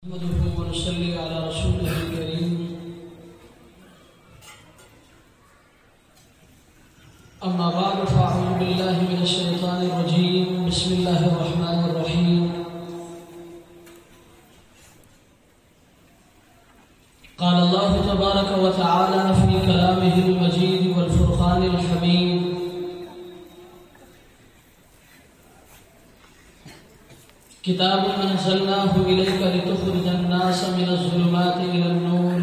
نحمده ونصلي على رسوله الكريم. أما بعد فأعوذ بالله من الشيطان الرجيم. بسم الله الرحمن الرحيم. قال الله تبارك وتعالى في كلامه المجيد والفرقان الحميد: كتاب أنزلناه إليك لتخرج الناس من الظلمات إلى النور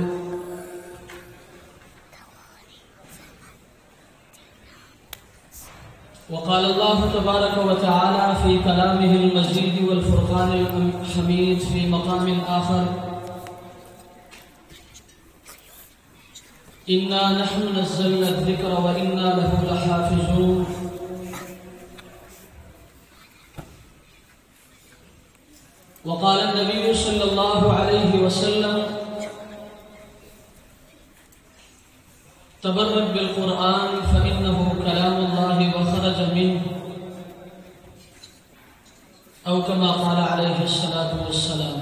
وقال الله تبارك وتعالى في كلامه المجيد والفرقان الحميد في مقام آخر: إنا نحن نزلنا الذكر وإنا له لحافظون. وقال النبي صلى الله عليه وسلم: تبرك بالقرآن فإنه كلام الله وخرج منه، أو كما قال عليه الصلاة والسلام.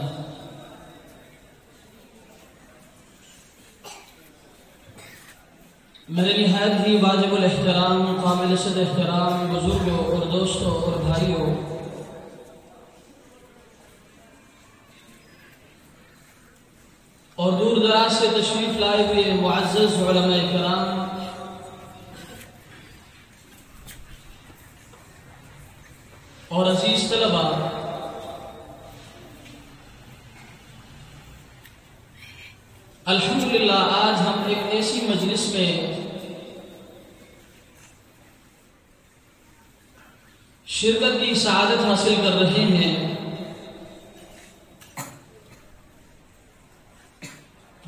میرے نہایت ہی واجب الاحترام قابل صد احترام بزرگوں اور دوستوں اور بھائیوں، اور دور دراز سے تشریف لائے ہوئے معزز علماء کرام، اور عزیز طلباء، الحمدللہ آج ہم ایک ایسی مجلس میں شرکت کی سعادت حاصل کر رہے ہیں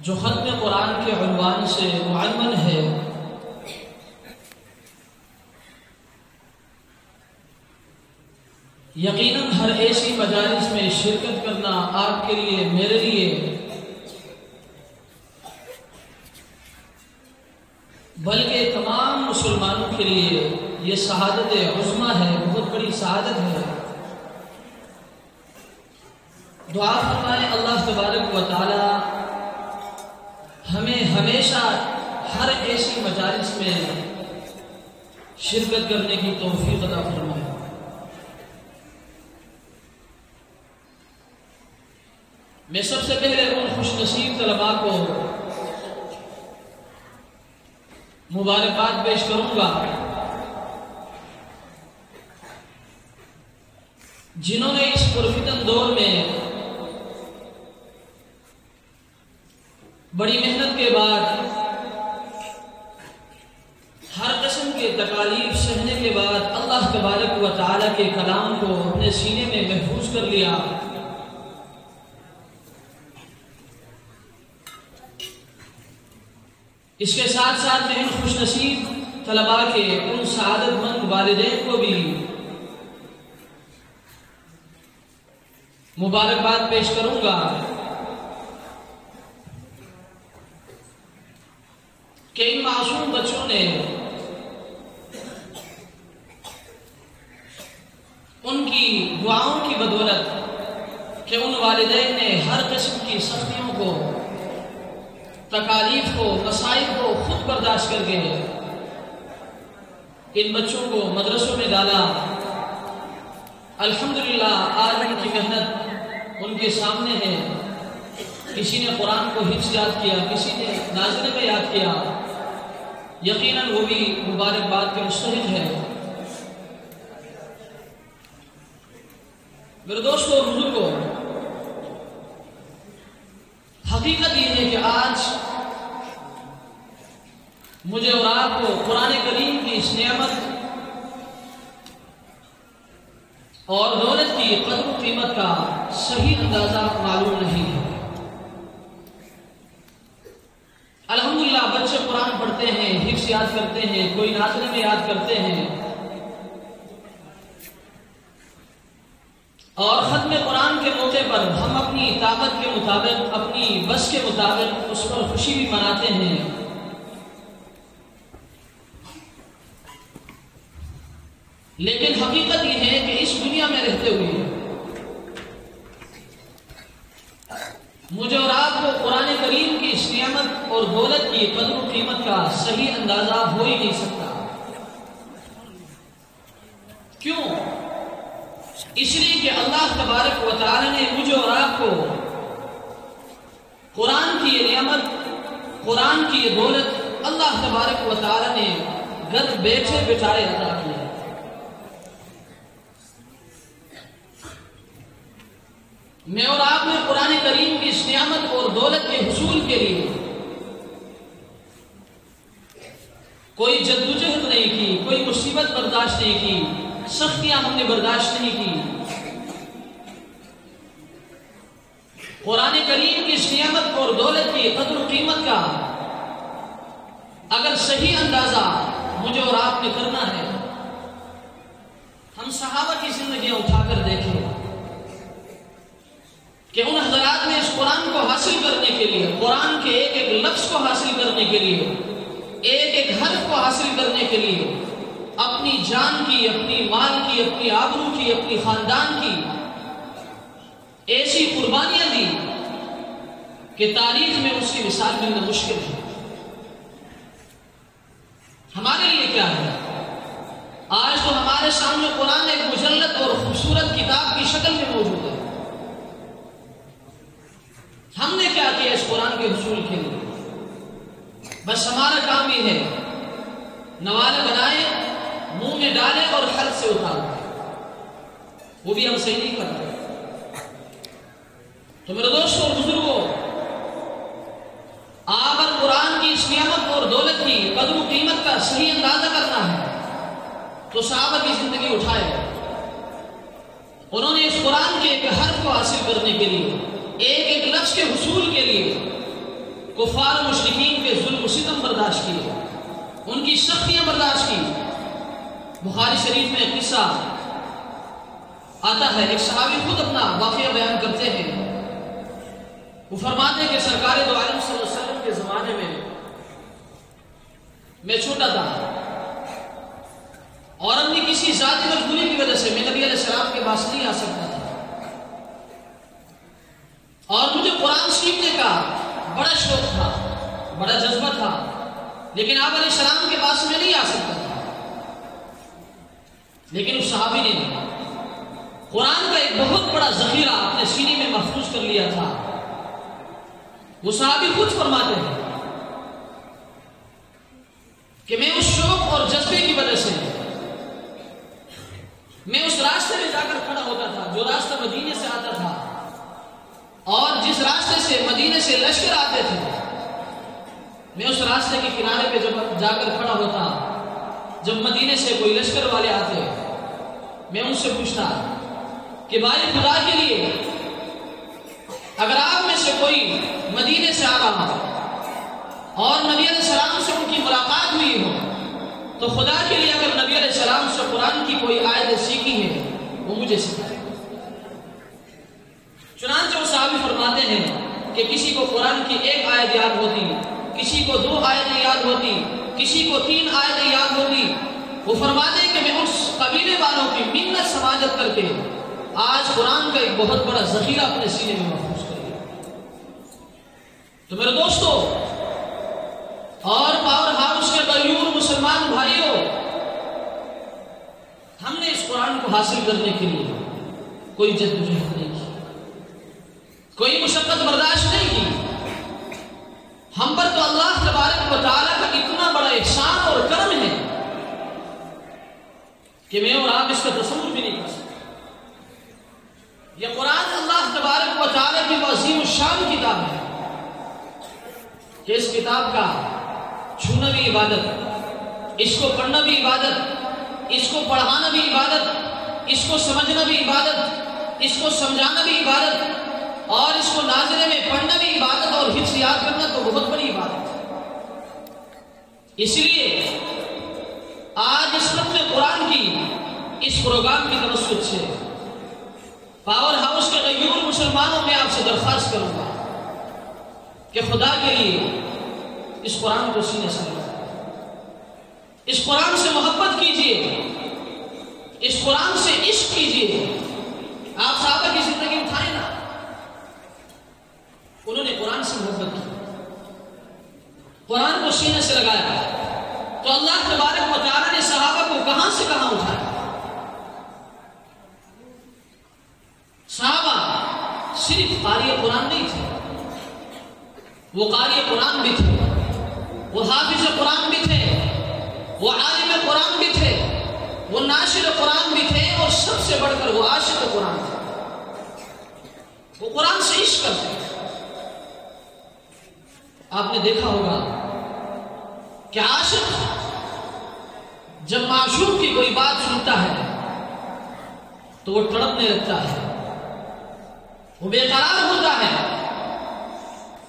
جو ختم قرآن کے عنوان سے معین ہے۔ یقیناً ہر ایسی مجالس میں شرکت کرنا آپ کے لیے، میرے لیے، بلکہ تمام مسلمانوں کے لیے یہ سعادت عظمیٰ ہے، بہت بڑی سعادت ہے۔ دعا فرمائیں اللہ تبارک و تعالی ہمیں ہمیشہ ہر ایسی مجالس میں شرکت کرنے کی توفیق عطا فرمائے۔ میں سب سے پہلے ان خوش نصیب طلباء کو مبارکباد پیش کروں گا جنہوں نے اس پرفتن دور میں بڑی محنت کے بعد، ہر قسم کے تکالیف سہنے کے بعد اللہ تبارک و تعالی کے کلام کو اپنے سینے میں محفوظ کر لیا۔ اس کے ساتھ ساتھ میں ان خوش نصیب طلباء کے ان سعادت مند والدین کو بھی مبارکباد پیش کروں گا کہ ان معصوم بچوں نے ان کی دعاؤں کی بدولت، کہ ان والدین نے ہر قسم کی سختیوں کو، تکالیف کو، مصائب کو خود برداشت کر کے ان بچوں کو مدرسوں میں ڈالا۔ الحمدللہ آج ان کی محنت ان کے سامنے ہے۔ کسی نے قرآن کو حفظ یاد کیا، کسی نے نازلے میں یاد کیا، یقیناً وہ بھی مبارکباد کے مستحق ہے۔ میرے دوستوں اور بزرگوں، حقیقت یہ ہے کہ آج مجھے اور آپ کو قرآن کریم کی اس نعمت اور دولت کی قدر و قیمت کا صحیح اندازہ معلوم نہیں ہے۔ الحمدللہ بچے قرآن پڑھتے ہیں، حفظ یاد کرتے ہیں، کوئی نازلے میں یاد کرتے ہیں، اور ختم قرآن کے موقع پر ہم اپنی طاقت کے مطابق، اپنی بس کے مطابق اس پر خوشی بھی مناتے ہیں۔ لیکن حقیقت یہ ہے کہ اس دنیا میں رہتے ہوئے مجھے اور آپ کو قرآن کریم کی اس نعمت اور دولت کی قدر و قیمت کا صحیح اندازہ ہو ہی نہیں سکتا۔ کیوں؟ اس لیے کہ اللہ تبارک و تعالی نے مجھے اور آپ کو قرآن کی یہ نعمت، قرآن کی یہ دولت اللہ تبارک و تعالی نے گھر بیٹھے بٹھائے عطا کیا۔ میں اور آپ نے قرآن کریم کی اس نعمت اور دولت کے حصول کے لیے کوئی جدوجہد نہیں کی، کوئی مصیبت برداشت نہیں کی، سختیاں ہم نے برداشت نہیں کی۔ قرآن کریم کی اس نعمت اور دولت کی قدر و قیمت کا اگر صحیح اندازہ مجھے اور آپ نے کرنا ہے، ہم صحابہ کی زندگیاں اٹھا کر دیکھیں کہ ان حضرات نے اس قرآن کو حاصل کرنے کے لیے، قرآن کے ایک ایک لفظ کو حاصل کرنے کے لیے، ایک ایک حرف کو حاصل کرنے کے لیے اپنی جان کی، اپنی مال کی، اپنی آبرو کی، اپنی خاندان کی ایسی قربانیاں دی کہ تاریخ میں اس کی مثال ملنا مشکل ہے۔ ہمارے لیے کیا ہے؟ آج تو ہمارے سامنے قرآن ایک مجلد اور خوبصورت کتاب کی شکل میں موجود ہے۔ ہم نے کیا کیا اس قرآن کے حصول کے لیے؟ بس ہمارا کام یہ ہے، نوالے بنائے، منہ میں ڈالے اور حلق سے اتارے، وہ بھی ہم صحیح نہیں کرتے۔ تو میرے دوستوں اور بزرگوں، آپ قرآن کی اس نعمت اور دولت کی قدر و قیمت کا صحیح اندازہ کرنا ہے تو صحابہ کی زندگی اٹھائے۔ انہوں نے اس قرآن کے ایک حرف کو حاصل کرنے کے لیے، ایک ایک لفظ کے حصول کے لیے کفار و مشرکین کے ظلم و ستم برداشت کیے، ان کی سختیاں برداشت کی۔ بخاری شریف میں ایک قصہ آتا ہے، ایک صحابی خود اپنا واقعہ بیان کرتے ہیں۔ وہ فرماتے ہیں کہ سرکار دو عالم صلی اللہ علیہ وسلم کے زمانے میں چھوٹا تھا اور اپنی کسی ذاتی مجبوری کی وجہ سے میں نبی علیہ السلام کے پاس نہیں آ سکتا تھا، اور مجھے قرآن سیکھنے کا بڑا شوق تھا، بڑا جذبہ تھا، لیکن آپ علیہ السلام کے پاس میں نہیں آ سکتا تھا۔ لیکن اس صحابی نے قرآن کا ایک بہت بڑا ذخیرہ اپنے سینے میں محفوظ کر لیا تھا۔ وہ صحابی خود فرماتے ہیں کہ میں اس شوق اور جذبے کی وجہ سے میں اس راستے میں جا کر کھڑا ہوتا تھا جو راستہ مدینے سے آتا تھا، اور جس راستے سے مدینے سے لشکر آتے تھے، میں اس راستے کے کنارے پہ جب جا کر کھڑا ہوتا، جب مدینے سے کوئی لشکر والے آتے، میں ان سے پوچھتا کہ بھائی خدا کے لیے اگر آپ میں سے کوئی مدینے سے آ رہا اور نبی علیہ السلام سے ان کی ملاقات ہوئی ہو تو خدا کے لیے اگر نبی علیہ السلام سے قرآن کی کوئی آیت سیکھی ہے وہ مجھے سکھائے۔ چنانچہ وہ صحابی فرماتے ہیں کہ کسی کو قرآن کی ایک آیت یاد ہوتی، کسی کو 2 آیتیں یاد ہوتی، کسی کو 3 آیتیں یاد ہوتی۔ وہ فرماتے ہیں کہ میں اس قبیلے والوں کی منت سماجت کر کے آج قرآن کا ایک بہت بڑا ذخیرہ اپنے سینے میں محفوظ کر لیا۔ تو میرے دوستو اور پاور ہاؤس کے غیور مسلمان بھائیوں، ہم نے اس قرآن کو حاصل کرنے کے لیے کوئی جدوجہد نہیں کی، کوئی مشقت برداشت نہیں کی۔ ہم پر تو اللہ تبارک و تعالیٰ کا اتنا بڑا احسان اور کرم ہے کہ میں اور آپ اس کا تصور بھی نہیں کر سکتے۔ یہ قرآن اللہ تبارک و تعالیٰ کی عظیم الشان کتاب ہے کہ اس کتاب کا چھونا بھی عبادت، اس کو پڑھنا بھی عبادت، اس کو پڑھانا بھی عبادت، اس کو سمجھنا بھی عبادت، اس کو سمجھانا بھی عبادت، اور اس کو ناظرے میں پڑھنا بھی عبادت، اور حفظ یاد کرنا تو بہت بڑی عبادت ہے۔ اس لیے آج اس ختم قرآن کی اس پروگرام کی توسط سے پاور ہاؤس کے غیور مسلمانوں میں آپ سے درخواست کروں گا کہ خدا کے لیے اس قرآن کو سینے سے لگائیں، اس قرآن سے محبت کیجئے، اس قرآن سے عشق کیجئے۔ آپ صحابہ کی زندگی اٹھائیں نا، قرآن سے محبت کی، قرآن کو سینے سے لگایا، تو اللہ تبارک و تعالیٰ نے صحابہ کو کہاں سے کہاں اٹھایا۔ صحابہ صرف قاری قرآن نہیں تھے، وہ قاری قرآن بھی تھے، وہ حافظ قرآن بھی تھے، وہ عالم قرآن بھی تھے، وہ ناشر قرآن بھی تھے، اور سب سے بڑھ کر وہ عاشق قرآن تھے۔ وہ قرآن سے عشق کرتے ہیں۔ آپ نے دیکھا ہوگا کہ عاشق جب معشوق کی کوئی بات سنتا ہے تو وہ تڑپنے لگتا ہے، وہ بے قرار ہوتا ہے،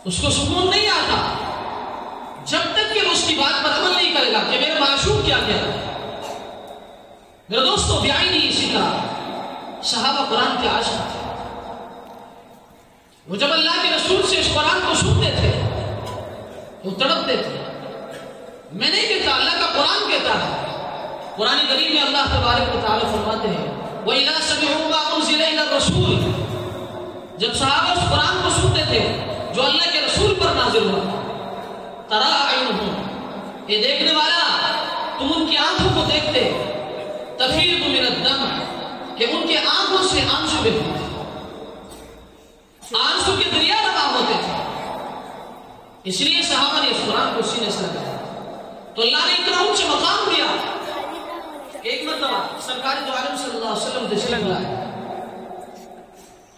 اس کو سکون نہیں آتا جب تک کہ وہ اس کی بات پر عمل نہیں کرے گا کہ میرے معشوق کیا کہہ رہا ہے۔ میرے دوستو بعینی اسی طرح صحابہ قرآن کے عاشق تھے۔ وہ جب اللہ کے رسول سے اس قرآن کو سنتے تھے وہ تڑپتے تھے۔ میں نہیں کہتا، اللہ کا قرآن کہتا ہے۔ قرآن کریم میں اللہ تبارک و تعالیٰ فرماتے ہیں وَإِذَا سَمِعُوا مَا أُنزِلَ إِلَى الرَّسُولِ، جب صحابہ اس قرآن کو سنتے تھے جو اللہ کے رسول پر نازل ہوا، تَرَىٰ أَعْيُنُهُمْ، یہ دیکھنے والا تم ان کی آنکھوں کو دیکھتے، تَفِيضُ مِنَ الدَّمْعِ، کہ ان کے آنکھوں سے آنسو بہتے تھے، آنسو کے دریا روا ہوتے تھے۔ اس لیے صحابہ نے اس قرآن کو سینے سے لگایا تو اللہ نے اتنا اونچا مقام دیا۔ ایک مرتبہ سرکار دو عالم صلی اللہ علیہ وسلم تشریف لائے،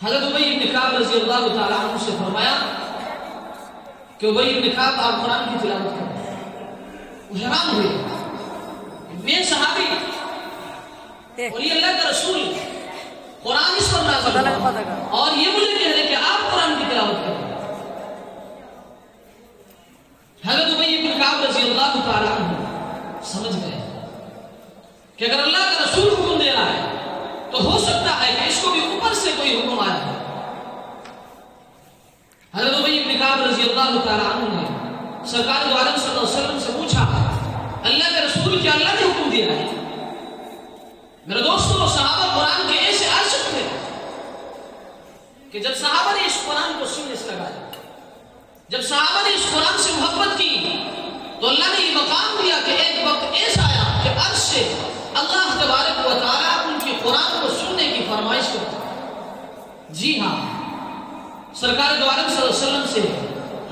حضرت ابی بن کعب رضی اللہ تعالیٰ عنہ سے فرمایا کہ ابی بن کعب آپ قرآن کی تلاوت کریں۔ وہ حیران ہوئے، میں صحابی اور یہ اللہ کا رسول، قرآن اس پر نازل ہوا اور یہ مجھے کہہ رہے کہ آپ قرآن کی تلاوت کریں۔ حضرت ابی بن کعب رضی اللہ تعالیٰ عنہ سمجھ گئے کہ اگر اللہ کا رسول حکم دے رہا ہے تو ہو سکتا ہے کہ اس کو بھی اوپر سے کوئی حکم آیا ہے۔ حضرت ابی بن کعب رضی اللہ تعالیٰ عنہ نے سرکار دو عالم صلی اللہ علیہ وسلم سے پوچھا اللہ کے رسول کیا اللہ نے حکم دیا ہے؟ میرے دوستو صحابہ قرآن کے ایسے عاشق تھے کہ جب صحابہ نے اس قرآن کو سینے سے لگایا، جب صحابہ نے اس قرآن سے محبت کی تو اللہ نے یہ مقام دیا کہ ایک وقت ایسا آیا کہ عرش سے اللہ تبارک و تعالیٰ ان کی قرآن کو سننے کی فرمائش کرتا۔ جی ہاں، سرکار دو عالم صلی اللہ علیہ وسلم سے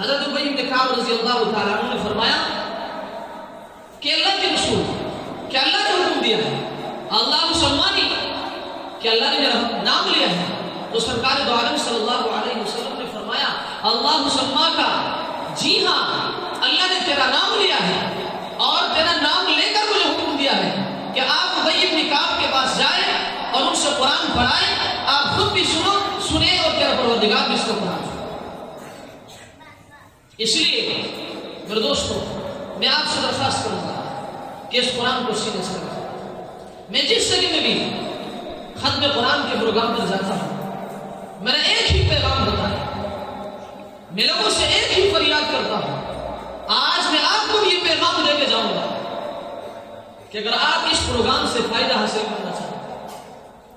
حضرت ابی بن کعب رضی اللہ تعالیٰ عنہ نے فرمایا کہ اللہ کے رسول کیا اللہ نے حکم دیا ہے؟ اللہ مسلمانی کہ اللہ نے میرا نام لیا ہے؟ تو سرکار دو عالم صلی اللہ علیہ وسلم نے فرمایا اللہ مسلمان کا، جی ہاں اللہ نے تیرا نام لیا ہے اور تیرا نام لے کر مجھے حکم دیا ہے کہ آپ ابی بن کعب کے پاس جائیں اور ان سے قرآن پڑھائیں، آپ خود بھی سنیں اور تیرا پروردگار بھی اس کو قرآن سنیں۔ اس لیے میرے دوستو میں آپ سے درخواست کروں گا کہ اس قرآن کو سینے سے لگائیں۔ میں جس جگہ میں بھی ختم قرآن کے پروگرام پر جاتا ہوں میرا ایک ہی پیغام ہوتا ہے، میں لوگوں سے ایک ہی فریاد کرتا ہوں۔ آج میں آپ کو بھی یہ پیغام دے کے جاؤں گا کہ اگر آپ اس پروگرام سے فائدہ حاصل کرنا چاہتے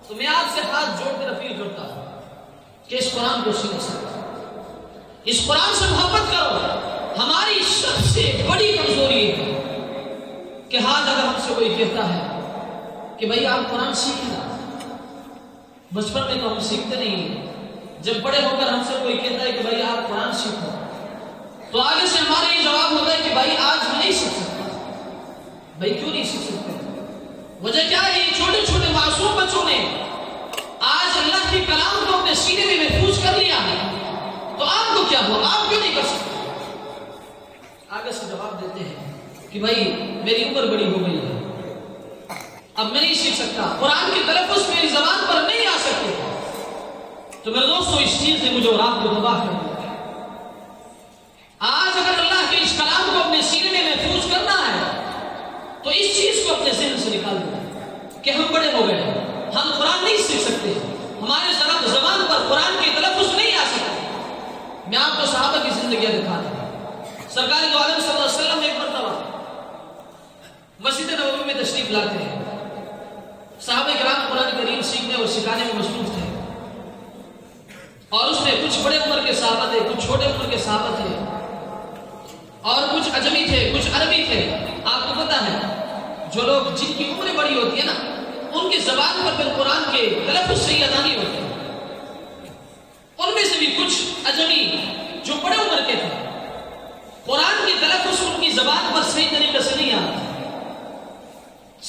تو میں آپ سے ہاتھ جوڑ کر اپیل کرتا ہوں کہ اس قرآن کو سینے سے لگائیں، اس قرآن سے محبت کرو۔ ہماری سب سے بڑی کمزوری یہ ہے کہ آج اگر ہم سے کوئی کہتا ہے کہ بھائی آپ قرآن سیکھنا، بچپن میں تو ہم سیکھتے نہیں ہیں، جب بڑے ہو کر ہم سے کوئی کہتا ہے کہ بھائی آپ قرآن سیکھو تو آگے سے ہمارا یہ جواب ہوتا ہے کہ بھائی آج میں نہیں سیکھ سکتا۔ بھائی کیوں نہیں سیکھ سکتے؟ وجہ کیا ہے؟ یہ چھوٹے چھوٹے معصوم بچوں نے آج اللہ کے کلام کو اپنے سینے میں محفوظ کر لیا ہے، تو آپ کو کیا ہوا؟ آپ کیوں نہیں کر سکتے؟ آگے سے جواب دیتے ہیں کہ بھائی میری عمر بڑی ہو گئی ہے، اب میں نہیں سیکھ سکتا، قرآن کے تلفظ میری زبان پر نہیں آ سکتے۔ تو میرے دوستو اس چیز نے مجھے اور آپ کو تباہ کر دیا۔ آج اگر اللہ کے اس کلام کو اپنے سینے میں محفوظ کرنا ہے تو اس چیز کو اپنے ذہن سے نکال دو کہ ہم بڑے ہو گئے، ہم قرآن نہیں سیکھ سکتے، ہمارے زبان پر قرآن کے تلفظ نہیں آ سکتے۔ میں آپ کو صحابہ کی زندگیاں دکھا دوں۔ سرکار دو عالم صلی اللہ علیہ وسلم ایک مرتبہ مسجد نبوی میں تشریف لاتے ہیں، صحابہ کرام قرآن کریم سیکھنے اور سکھانے میں مصروف تھے اور اس میں کچھ بڑے عمر کے صحابہ تھے، کچھ چھوٹے عمر کے صحابہ تھے، اور کچھ اجمی تھے، کچھ عربی تھے۔ آپ کو پتا ہے جو لوگ جن کی عمریں بڑی ہوتی ہے نا، ان کی زبان پر پھر قرآن کے تلفظ صحیح ادا نہیں ہوتے۔ ان میں سے بھی کچھ اجمی جو بڑے عمر کے تھے، قرآن کی تلفظ ان کی زبان پر صحیح طریقے سے نہیں آتا۔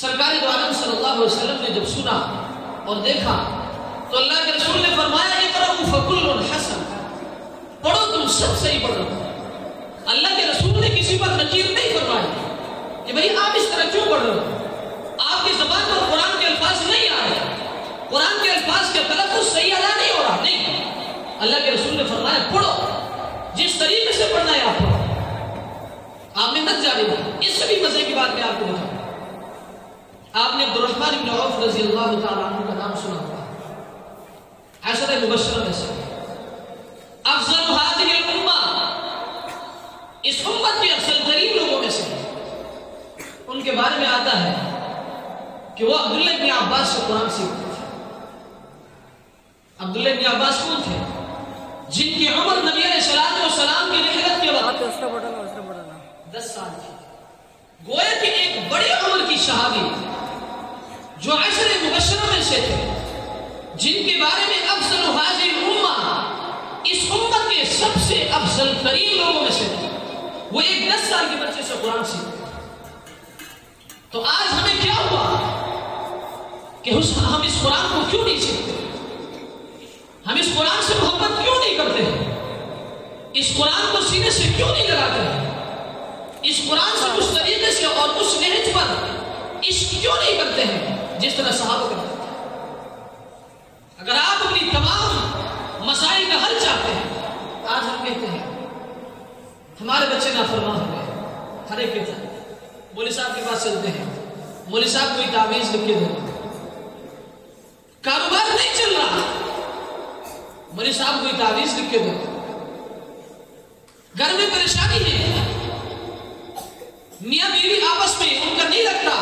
سرکار دو عالم صلی اللہ علیہ وسلم نے جب سنا اور دیکھا تو اللہ کے رسول نے فرمایا اقرؤوا فکل حسن، پڑھو تم سب صحیح پڑھو۔ اللہ کے رسول نے کسی پر نکیر نہیں فرمایا کہ بھئی آپ اس طرح کیوں پڑھ رہے ہو، آپ کی زبان پر قرآن کے الفاظ نہیں آ رہے، قرآن کے الفاظ کے تلفظ صحیح ادا نہیں ہو رہا۔ نہیں، اللہ کے رسول نے فرمایا پڑھو، جس طریقے سے پڑھنا ہے آپ پڑھو، آپ نے مت جاری رہا۔ اس سے بھی مزے کی بات میں آپ کو بتاؤں، آپ نے عبد الرحمن بن عوف رضی اللہ تعالیٰ عنہ کا نام سنا ہوگا، عشرہ مبشرہ میں سے، افضل هذه الامہ، اس امت کے افضل ترین لوگوں میں سے۔ ان کے بارے میں آتا ہے کہ وہ عبداللہ بن عباس سے قرآن سیکھتے تھے۔ عبداللہ بن عباس کون تھے؟ جن کی عمر نبی علیہ السلام کی رحلت کے وقت 10 سال تھی۔ گویا کہ ایک بڑی عمر کی صحابی جو عشر مبشرہ میں سے تھے، جن کے بارے میں افضل هذه الامہ، اس امت کے سب سے افضل ترین لوگوں میں سے تھے، وہ ایک 10 سال کے بچے سے قرآن سیکھتے۔ تو آج ہمیں کیا ہوا کہ ہم اس قرآن کو کیوں نہیں سیکھتے؟ ہم اس قرآن سے محبت کیوں نہیں کرتے ہیں؟ اس قرآن کو سینے سے کیوں نہیں لگاتے ہیں؟ اس قرآن سے اس طریقے سے اور اس نہج پر عشق کیوں نہیں کرتے ہیں جس طرح صحابہ کرتے تھے؟ اگر آپ اپنی تمام مسائل کا حل چاہتے ہیں، آج ہم کہتے ہیں ہمارے بچے نافرمان ہو گئے، ہر ایک کہتا ہے مولوی صاحب کے پاس چلتے ہیں، مولوی صاحب کوئی تعویذ لکھ کے دے، کاروبار نہیں چل رہا، مولوی صاحب کوئی تعویذ لکھ کے دے، گھر میں پریشانی ہے، میاں بیوی آپس میں ان کا نہیں لگتا،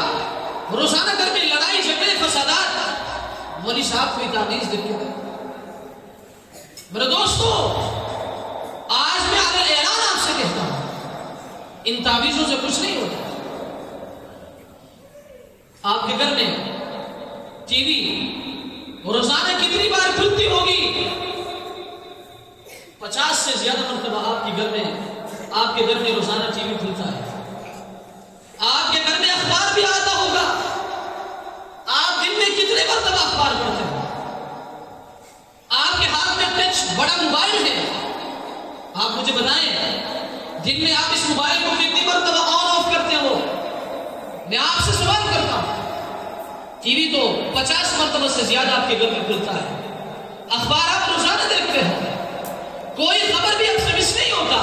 روزانہ گھر میں لڑائی جھگڑے فسادات، مولوی صاحب کوئی تعویذ لکھ کے دے۔ میرے دوستو، آج میں علی اعلان آپ سے کہتا ہوں، ان تعویذوں سے کچھ نہیں ہوتا۔ آپ کے گھر میں ٹی وی روزانہ کتنی بار کھلتی ہوگی؟ 50 سے زیادہ مرتبہ آپ کے گھر میں روزانہ ٹی وی کھلتا ہے۔ آپ کے گھر میں اخبار بھی آتا ہوگا، آپ دن میں کتنے مرتبہ اخبار پڑھتے ہیں؟ آپ کے ہاتھ میں ٹچ بڑا موبائل ہے، آپ مجھے بتائیں دن میں آپ اس موبائل کو کتنی مرتبہ آن آف کرتے ہو؟ میں آپ سے سوال کرتا ہوں، ٹی وی تو 50 مرتبہ سے زیادہ آپ کے گھر میں کھلتا ہے، اخبار آپ روزانہ دیکھتے ہو، کوئی خبر بھی آپ سے مس نہیں ہوتا،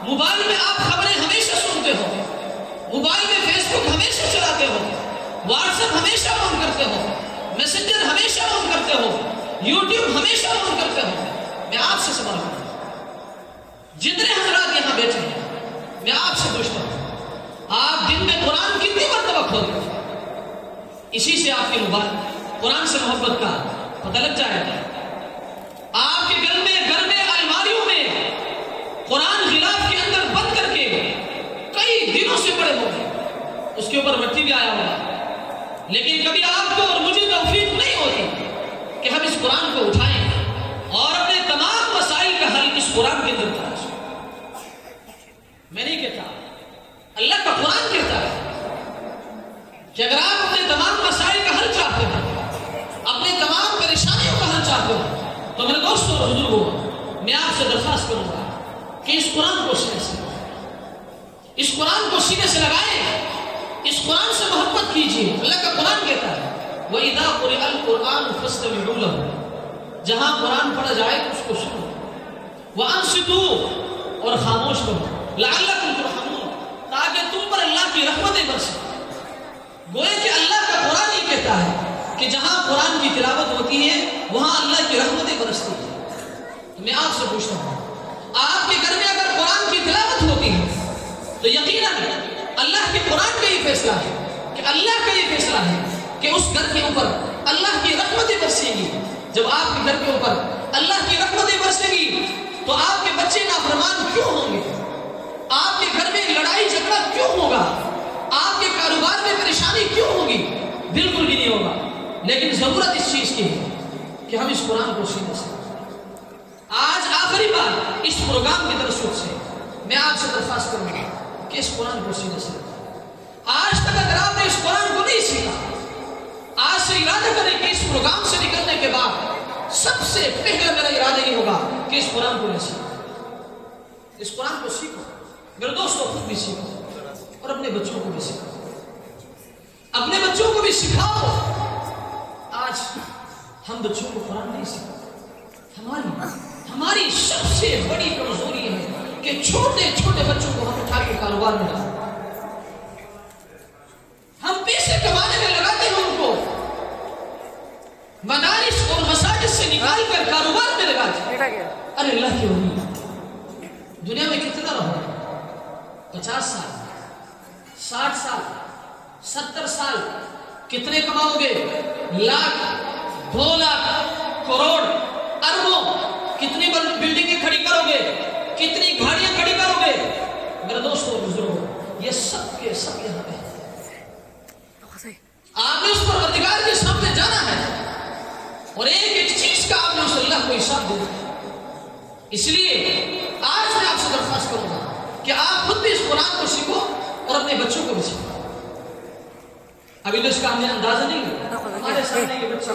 موبائل میں آپ خبریں ہمیشہ سنتے ہو، موبائل میں فیس بک ہمیشہ چلاتے ہو، واٹس ایپ ہمیشہ آن کرتے ہو، میسنجر ہمیشہ آن کرتے ہو، یوٹیوب ہمیشہ آن کرتے ہو۔ میں آپ سے سوال کرتا ہوں، جتنے حضرات یہاں بیٹھے ہیں، میں آپ سے پوچھتا ہوں، آپ دن میں قرآن کتنی مرتبہ کھولتے ہیں؟ اسی سے آپ کے موبائل قرآن سے محبت کا پتہ لگ جائے گا۔ آپ کے گھر میں الماریوں میں قرآن غلاف کے اندر بند کر کے کئی دنوں سے پڑے ہوں گے، اس کے اوپر مٹی بھی آیا ہوگا، لیکن کبھی آپ کو اور مجھے توفیق نہیں ہوتی کہ ہم اس قرآن کو اٹھائیں اور اپنے تمام مسائل کا حل اس قرآن کے اندر تلاش کریں۔ میں نہیں کہتا، اللہ کا قرآن کہتا ہے کہ اگر آپ اپنے تمام مسائل کا حل چاہتے ہیں، اپنے تمام پریشانیوں کا حل چاہتے ہیں، تو میرے دوستوں اور بزرگوں، میں آپ سے درخواست کروں گا کہ اس قرآن کو سینے سے لگائیں، اس قرآن سے محبت کیجیے۔ اللہ کا قرآن کہتا ہے وَإِذَا قُرِئَ الْقُرْآنُ فَاسْتَمِعُوا لَهُ، جہاں قرآن پڑھا جائے اس کو سنو، وَأَنصِتُوا، اور خاموش رہو، لَعَلَّكُمْ تُرْحَمُونَ، تاکہ تم پر اللہ کی رحمتیں برسیں۔ گویا کہ اللہ کا قرآن یہ کہتا ہے کہ جہاں قرآن کی تلاوت ہوتی ہے وہاں اللہ کی رحمتیں برستی ہیں۔ میں آپ سے پوچھتا ہوں، آپ کے گھر میں اگر قرآن کی تلاوت ہوتی ہے تو یقیناً اللہ کے قرآن کا یہ فیصلہ ہے کہ اللہ کا یہ فیصلہ ہے کہ اس گھر کے اوپر اللہ کی رحمتیں برسیں گی۔ جب آپ کے گھر کے اوپر اللہ کی رحمتیں برسے گی تو آپ کے بچے نافرمان کیوں ہوں گے؟ آپ کے گھر میں لڑائی جھگڑا کیوں ہوگا؟ آپ کے کاروبار میں پریشانی کیوں ہوگی؟ بالکل بھی نہیں ہوگا. لیکن ضرورت اس چیز کی ہے کہ ہم اس قرآن کو سینے سے آج آخری بار اس پروگرام کی درست سے میں آپ سے درخواست کروں گا کہ اس قرآن کو سینے سے آج تک اگر آپ نے اس قرآن کو نہیں سیکھا، آج سے ارادہ کریں کہ اس پروگرام سے نکلنے کے بعد سب سے پہلا میرا ارادہ یہ ہوگا کہ اس قرآن کو نہیں سیکھو. اس قرآن کو سیکھو میرے دوستوں، خود بھی سیکھو اور اپنے بچوں کو بھی سکھاؤ. اپنے بچوں کو بھی سکھاؤ. آج ہم بچوں کو قرآن نہیں سکھاتے. ہماری سب سے بڑی کمزوری ہے کہ چھوٹے چھوٹے بچوں کو ہم اٹھا کے کاروبار میں ڈالتے ہیں. ہم پیسے کمانے میں لگاتے ہیں، ان کو مدارس اور مساجد سے نکال کر کاروبار میں لگاتے ہیں. ارے اللہ کی امید، دنیا میں کتنا رہو؟ 50 سال، 60 سال، 70 سال. کتنے کماؤ گے؟ لاکھ، 2 لاکھ، کروڑ، اربوں. کتنی بلڈنگیں کھڑی کرو گے؟ کتنی گاڑیاں کھڑی کرو گے؟ میرے دوستوں بزرگوں، یہ سب کے سب یہاں پہ آپ نے اس پروردگار کے سامنے جانا ہے اور ایک ایک چیز کا آپ نے اس اللہ کو حساب دینا ہے. اس لیے آج میں آپ سے درخواست کروں گا کہ آپ خود بھی اس قرآن کو سیکھو اور اپنے بچوں کو بھی سیکھو. ابھی تو اس کا ہمیں اندازہ نہیں ہے. ہمارے سامنے یہ بچے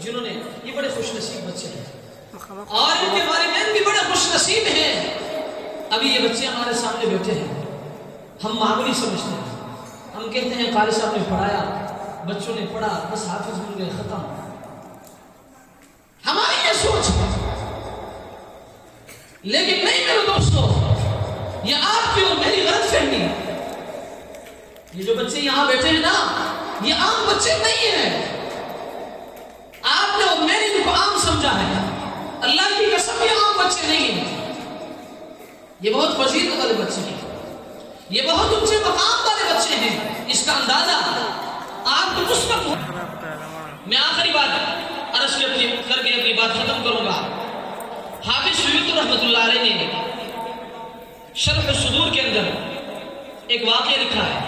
جنہوں نے یہ بڑے خوش نصیب بچے ہیں اور ان کے والدین بھی بڑے خوش نصیب ہیں. ابھی یہ بچے ہمارے سامنے بیٹھے ہیں. ہم معمولی سمجھتے ہیں، ہم کہتے ہیں قاری صاحب نے پڑھایا، بچوں نے پڑھا، بس حافظ بن گئے، ختم. ہماری یہ سوچ ہے. لیکن نہیں میرے دوستوں، یہ آپ کی اور میری غلط فہمی ہے. یہ جو بچے یہاں بیٹھے ہیں نا، یہ عام بچے نہیں ہیں. آپ نے اور میں نے ان کو عام سمجھا ہے. اللہ کی قسم یہ عام بچے نہیں ہیں. یہ بہت فضیلت والے بچے ہیں، یہ بہت اونچے مقام والے بچے ہیں. اس کا اندازہ آپ کو اس وقت ہو. میں آخری بات عرض کر کے اپنی بات ختم کروں گا. حافظ سیوطی رحمۃ اللہ علیہ نے شرح الصدور کے اندر ایک واقعہ لکھا ہے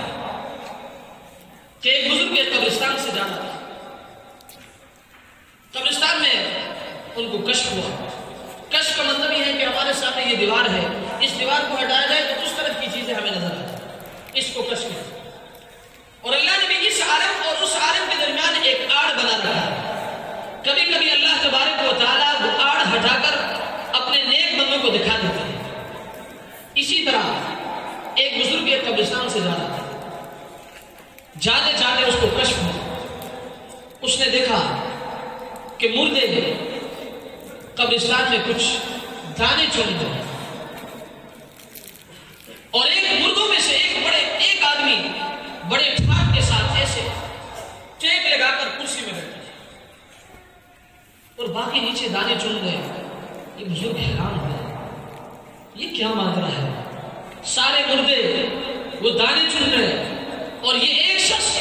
کہ ایک بزرگ ایک قبرستان سے جانا تھا. قبرستان میں ان کو کشف ہوا. کشف کا مطلب یہ ہے کہ ہمارے سامنے یہ دیوار ہے، اس دیوار کو ہٹایا جائے تو اس طرح کی چیزیں ہمیں نظر آتی، اس کو کشف ہے. اور اللہ نے بھی اس عالم اور اس عالم کے درمیان ایک آڑ بنا رکھا ہے. کبھی کبھی اللہ تبارک و تعالیٰ وہ آڑ ہٹا کر اپنے نیک بندوں کو دکھا دیتے ہیں. اسی طرح ایک بزرگ ایک قبرستان سے جا رہا تھا. جاتے جاتے اس کو کشف ہوا. اس نے دیکھا کہ مردے قبرستان میں کچھ دانے چن رہے ہیں اور ایک مردوں میں سے ایک آدمی بڑے ٹھاٹ کے ساتھ ایسے ٹیک لگا کر کرسی میں بیٹھا ہے اور باقی نیچے دانے چن رہے ہیں. یہ بزرگ حیران ہوئے، یہ کیا مانگ رہا ہے؟ سارے مردے وہ دانے چن رہے ہیں اور یہ ایک شخص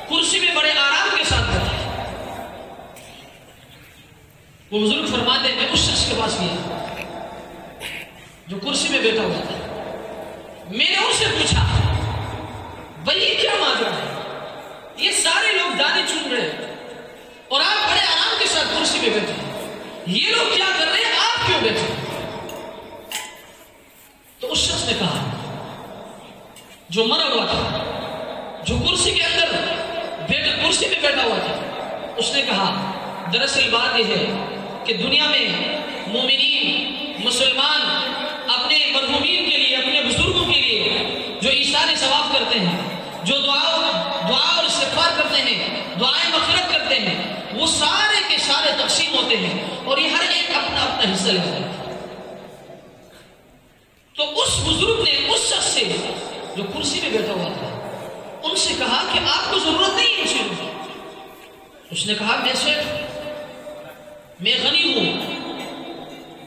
کرسی میں بڑے آرام کے ساتھ بیٹھا ہے. وہ بزرگ فرماتے ہیں میں اس شخص کے پاس گیا جو کرسی میں بیٹھا ہوا تھا. میں نے ان سے پوچھا بھائی یہ کیا مانگ رہا ہے؟ یہ سارے لوگ دانے چن رہے ہیں اور آپ بڑے آرام کے ساتھ کرسی میں بیٹھے ہیں، یہ لوگ کیا کر رہے ہیں، آپ کیوں بیٹھے ہیں؟ تو اس شخص نے کہا جو مرا ہوا تھا، جو کرسی کے اندر کرسی میں بیٹھا ہوا تھا، اس نے کہا دراصل بات یہ ہے کہ دنیا میں مومنین مسلمان اپنے مرحومین کے لیے، اپنے بزرگوں کے لیے جو ایثار ثواب کرتے ہیں، جو دعا اور استغفار کرتے ہیں، دعائیں مغفرت کرتے ہیں، وہ سارے کے سارے تقسیم ہوتے ہیں اور یہ ہر ایک اپنا اپنا حصہ لیتا ہے. تو اس بزرگ نے اس شخص سے جو کرسی میں بیٹھا ہوا تھا ان سے کہا کہ آپ کو ضرورت نہیں ہے چیزوں کی. اس نے کہا میں شیخ، میں غنی ہوں،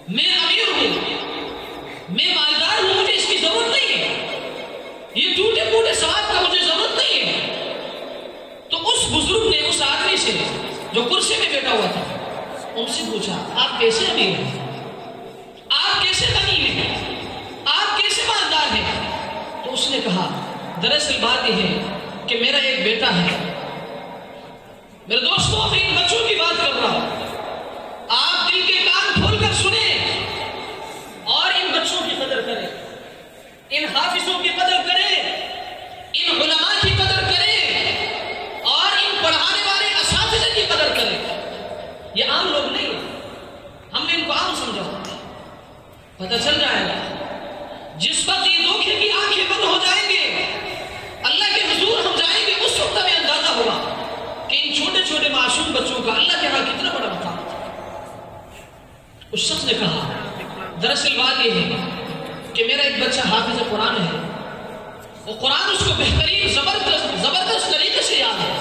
میں امیر ہوں، میں مالدار ہوں، مجھے اس کی ضرورت نہیں ہے، یہ ٹوٹے پھوٹے ثواب کا مجھے ضرورت نہیں ہے. تو اس بزرگ نے اس آدمی سے جو کرسی میں بیٹھا ہوا تھا ان سے پوچھا آپ کیسے امیر ہیں، آپ کیسے غنی ہیں، آپ کیسے مالدار ہیں؟ تو اس نے کہا دراصل بات یہ ہے کہ میرا ایک بیٹا ہے۔ میرے دوستوں میں ان بچوں کی بات کر رہا ہوں، آپ دل کے کان کھول کر سنیں اور ان بچوں کی قدر کریں، ان حافظوں کی قدر کریں، ان علماء کی قدر کریں اور ان پڑھانے والے اساتذہ کی قدر کریں۔ یہ عام لوگ نہیں ہیں، ہم نے ان کو عام سمجھا، پتہ چل جائے گا جس وقت یہ دھوکے کی آنکھیں بند ہو جائیں گے، اللہ کے حضور ہم جائیں گے، اس وقت ہمیں اندازہ ہوگا کہ ان چھوٹے چھوٹے معصوم بچوں کا اللہ کے ہاں کتنا بڑا مقام ہے۔ اس شخص نے کہا دراصل بات یہ ہے کہ میرا ایک بچہ حافظ قرآن ہے، وہ قرآن اس کو بہترین زبردست طریقے سے یاد ہے،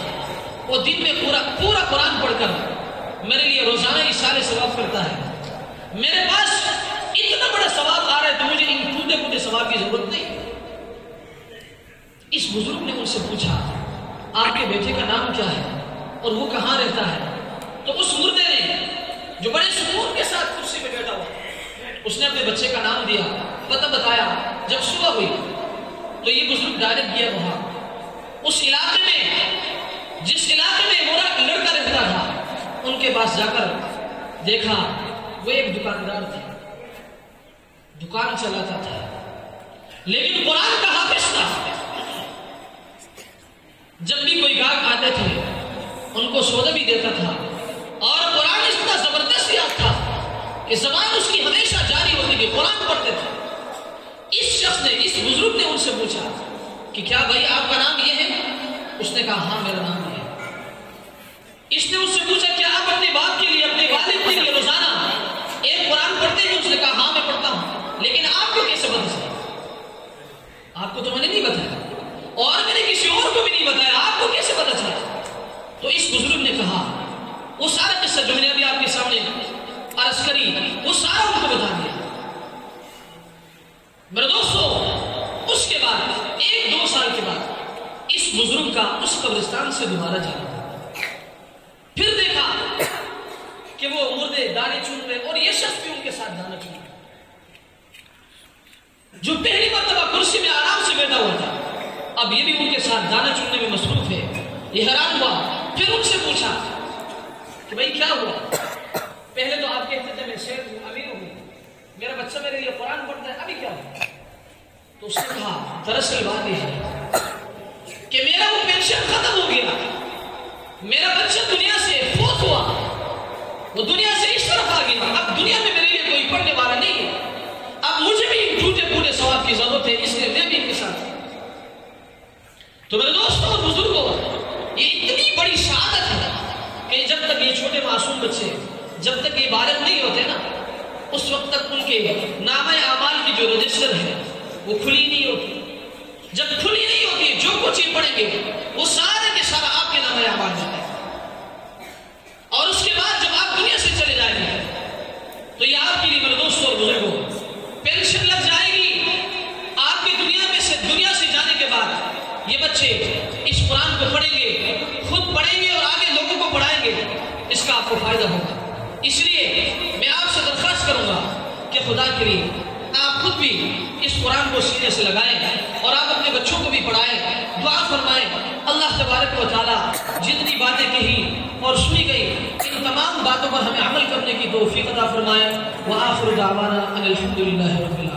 وہ دن میں پورا قرآن پڑھ کر میرے لیے روزانہ اشارے ثواب کرتا ہے، میرے پاس اتنا بڑا ثواب آ رہا ہے تو مجھے ان ٹوٹے ثواب کی ضرورت نہیں۔ اس بزرگ نے ان سے پوچھا آپ کے بیٹے کا نام کیا ہے اور وہ کہاں رہتا ہے؟ تو اس مردے نے جو بڑے سکون کے ساتھ کرسی پہ بیٹھا ہوا، اس نے اپنے بچے کا نام دیا، پتہ بتایا۔ جب صبح ہوئی تو یہ بزرگ ڈائریکٹ گیا وہاں اس علاقے میں جس علاقے میں وہ لڑکا رہتا تھا، ان کے پاس جا کر دیکھا وہ ایک دکاندار تھا، دکان چلاتا تھا لیکن قرآن کا حافظ تھا۔ جب بھی کوئی گاہک آتے تھے ان کو سودا بھی دیتا تھا اور قرآن اتنا زبردست یاد تھا کہ زبان اس کی ہمیشہ جاری ہوتی تھی، قرآن پڑھتے تھے۔ اس شخص نے، اس بزرگ نے ان سے پوچھا کہ کیا بھائی آپ کا نام یہ ہے؟ اس نے کہا ہاں میرا نام یہ ہے۔ اس نے اس سے پوچھا کیا آپ اپنے باپ کے لیے، اپنے والد کے لیے روزانہ ایک قرآن پڑھتے ہیں؟ اس نے کہا ہاں میں پڑھتا ہوں، لیکن آپ کو کیسے پتہ چلا؟ آپ کو تو میں نے نہیں بتایا اور میں نے کسی اور کو بھی نہیں بتایا، آپ کو کیسے پتہ چلا؟ تو اس بزرگ نے کہا وہ سارا قصہ جو میں نے ابھی آپ کے سامنے عرض کری وہ سارا ان کو بتا دیا۔ میرے دوستو اس کے بعد 1-2 سال کے بعد اس بزرگ کا اس قبرستان سے دوبارہ جانا، پھر دیکھا کہ وہ مردے دانے چن رہے اور یہ شخص بھی ان کے ساتھ دانا چن رہے، جو پہلی مرتبہ کرسی میں آرام سے بیٹھا ہوا تھا اب یہ بھی ان کے ساتھ دانا چننے میں مصروف ہے۔ یہ حیران ہوا، پھر ان سے پوچھا کہ بھائی کیا ہوا؟ پہلے تو آپ کہتے تھے میں شیخ ہوں، امیر ہوں، میرا بچہ میرے لیے قرآن پڑھتا ہے، ابھی کیا ہوا؟ تو اس نے کہا دراصل بات یہ ہے کہ میرا وہ پینشن ختم ہو گیا، میرا بچہ دنیا سے فوت ہوا، وہ دنیا سے اس طرف آ گیا، اب دنیا میں میرے لیے کوئی پڑھنے والا نہیں ہے، اب مجھے بھی ٹوٹے پورے ثواب کی ضرورت ہے، اس لیے میں بھی ان کے ساتھ۔ تو میرے دوستوں اور بزرگوں یہ اتنی بڑی شہادت ہے کہ جب تک یہ چھوٹے معصوم بچے جب تک یہ بالغ نہیں ہوتے نا اس وقت تک ان کے نامہ اعمال کی جو رجسٹر ہے وہ کھلی نہیں ہوتی۔ جب کھلی نہیں ہوتی جو کچھ یہ پڑھیں گے وہ سارے کے سارا آپ کے نامہ اعمال میں ہے، اور اس کے بعد جب آپ دنیا سے چلے جائیں گے تو یہ آپ کے لیے میرے دوستوں اور بزرگوں پینشن لگ جائے گی۔ آپ کی دنیا سے جانے کے بعد یہ بچے اس قرآن کو پڑھیں گے، خود پڑھیں گے اور آگے لوگوں کو پڑھائیں گے، اس کا آپ کو فائدہ ہوگا۔ اس لیے میں آپ سے درخواست کروں گا کہ خدا کے لیے آپ خود بھی اس قرآن کو سینے سے لگائیں اور آپ اپنے بچوں کو بھی پڑھائیں، دعا فرمائیں اللہ تبارک و تعالیٰ جتنی باتیں کہی اور سنی گئی ان تمام باتوں پر ہمیں عمل کرنے کی توفیق عطا فرمائے۔ وآخر دعوانا ان الحمد للہ رب العالمین۔